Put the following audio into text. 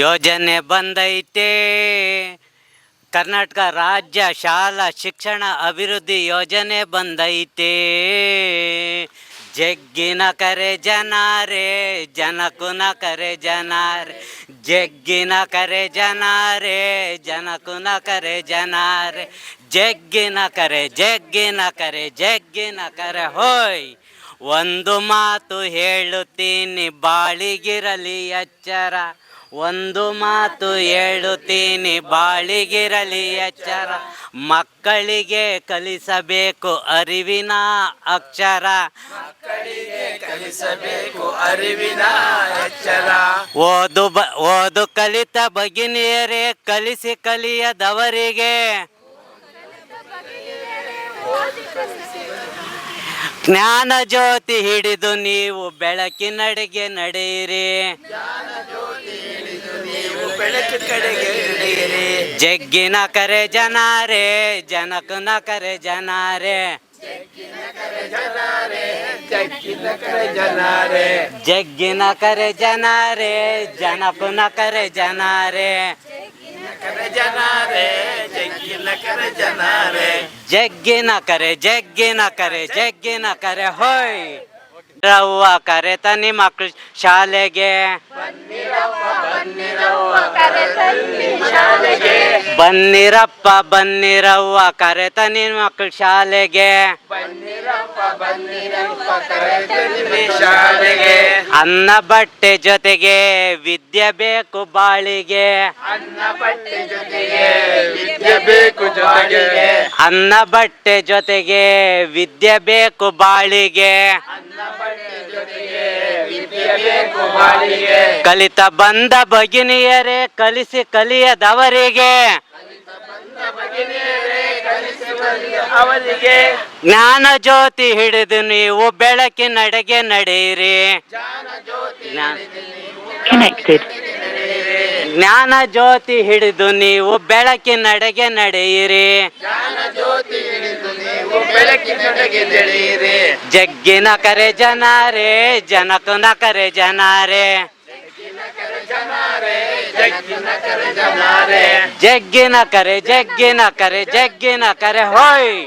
ಯೋಜನೆ ಬಂದೈತೆ ಕರ್ನಾಟಕ ರಾಜ್ಯ ಶಾಲಾ ಶಿಕ್ಷಣ ಅಭಿವೃದ್ಧಿ ಯೋಜನೆ ಬಂದೈತೆ. ಜಗ್ಗಿನ ಕರೆ ಜನರೇ ಜನಕುನ ಕರೆ ಜನರೇ, ಜಗ್ಗಿನ ಕರೆ ಜನರೇ ಜನಕುನ ಕರೆ ಜನರೇ, ಜಗ್ಗಿನ ಕರೆ ಜಗ್ಗಿನ ಕರೆ ಜಗ್ಗಿನ ಕರೆ ಹೋಯ್. ಒಂದು ಮಾತು ಹೇಳುತ್ತೀನಿ ಬಾಳಿಗಿರಲಿ ಎಚ್ಚರ, ಒಂದು ಮಾತು ಹೇಳುತ್ತೀನಿ ಬಾಳಿಗಿರಲಿ ಎಚ್ಚರ. ಮಕ್ಕಳಿಗೆ ಕಲಿಸಬೇಕು ಅರಿವಿನ ಅಕ್ಷರ, ಮಕ್ಕಳಿಗೆ ಕಲಿಸಬೇಕು ಅರಿವಿನ ಅಕ್ಷರ. ಓದು ಕಲಿತ ಭಗಿನಿಯರೇ ಕಲಿಸಿ ಕಲಿಯದವರಿಗೆ, ಜ್ಞಾನ ಜ್ಯೋತಿ ಹಿಡಿದು ನೀವು ಬೆಳಕಿನಡೆಗೆ ನಡೆಯಿರಿ, ಬೆಳಕು ಕಡೆಗೆ ನಡೆಯಿರಿ. ಜಗ್ಗಿನ ಕರೆ ಜನರೇ ಜನಕನ ಕರೆ ಜನರೇ, ಜಗ್ಗಿನ ಕರೆ ಜನರೇ ಜಗ್ಗಿನ ಕರೆ ಜನರೇ, ಜಗ್ಗಿನ ಕರೆ ಜನರೇ ಜನಕನ ಕರೆ ಜನರೇ, ಕರೆ ಜನರೇ ಜಗ್ಗಿನ ಕರೆ ಜನರೇ, ಜಗ್ಗಿನ ಕರೆ ಜಗ್ಗಿನ ಕರೆ ಜಗ್ಗಿನ ಕರೆ ಹೋಯ್. ರವ್ವ ಕರೆತನಿ ಮಕ್ಕಳು ಶಾಲೆಗೆ, ಬನ್ನಿರಪ್ಪ ಬನ್ನಿರವ್ವ ಕರೆತನಿ ಮಕ್ಕಳು ಶಾಲೆಗೆ, ಶಾಲೆಗೆ. ಅನ್ನ ಬಟ್ಟೆ ಜೊತೆಗೆ ವಿದ್ಯೆ ಬೇಕು ಬಾಳಿಗೆ, ಅನ್ನ ಬಟ್ಟೆ ಜೊತೆಗೆ ವಿದ್ಯೆ ಬೇಕು ಜೊತೆಗೆ, ಅನ್ನ ಬಟ್ಟೆ ಜೊತೆಗೆ ವಿದ್ಯೆ ಬೇಕು ಬಾಳಿಗೆ, ಅನ್ನ ಬಟ್ಟೆ ಜೊತೆಗೆ ವಿದ್ಯೆ ಬೇಕು ಬಾಳಿಗೆ. ಕಲಿತ ಬಂದ ಭಗಿನಿಯರೇ ಕಲಿಸಿ ಕಲಿಯದವರಿಗೆ, ಅವರಿಗೆ ಜ್ಞಾನ ಜ್ಯೋತಿ ಹಿಡಿದು ನೀವು ಬೆಳಕಿನಡೆಗೆ ನಡೆಯಿರಿ, ಜ್ಞಾನ ಜ್ಯೋತಿ ಹಿಡಿದು ನೀವು ಬೆಳಕಿನಡೆಗೆ ನಡೆಯಿರಿ, ಜ್ಞಾನ ಜ್ಯೋತಿ ಹಿಡಿದು ನೀವು ಬೆಳಕಿನಡೆಗೆ ನಡೆಯಿರಿ. ಜಗ್ಗಿನ ಕರೆ ಜನರೇ ಜನಕನ ಕರೆ ಜನರೇ, ಜಗ್ಗಿನ ಕರೆ ಜನರೇ, ಜಗ್ಗಿನ ಕರೆ ಜಗ್ಗಿನ ಕರೆ ಜಗ್ಗಿನ ಕರೆ ಹೋಯ್.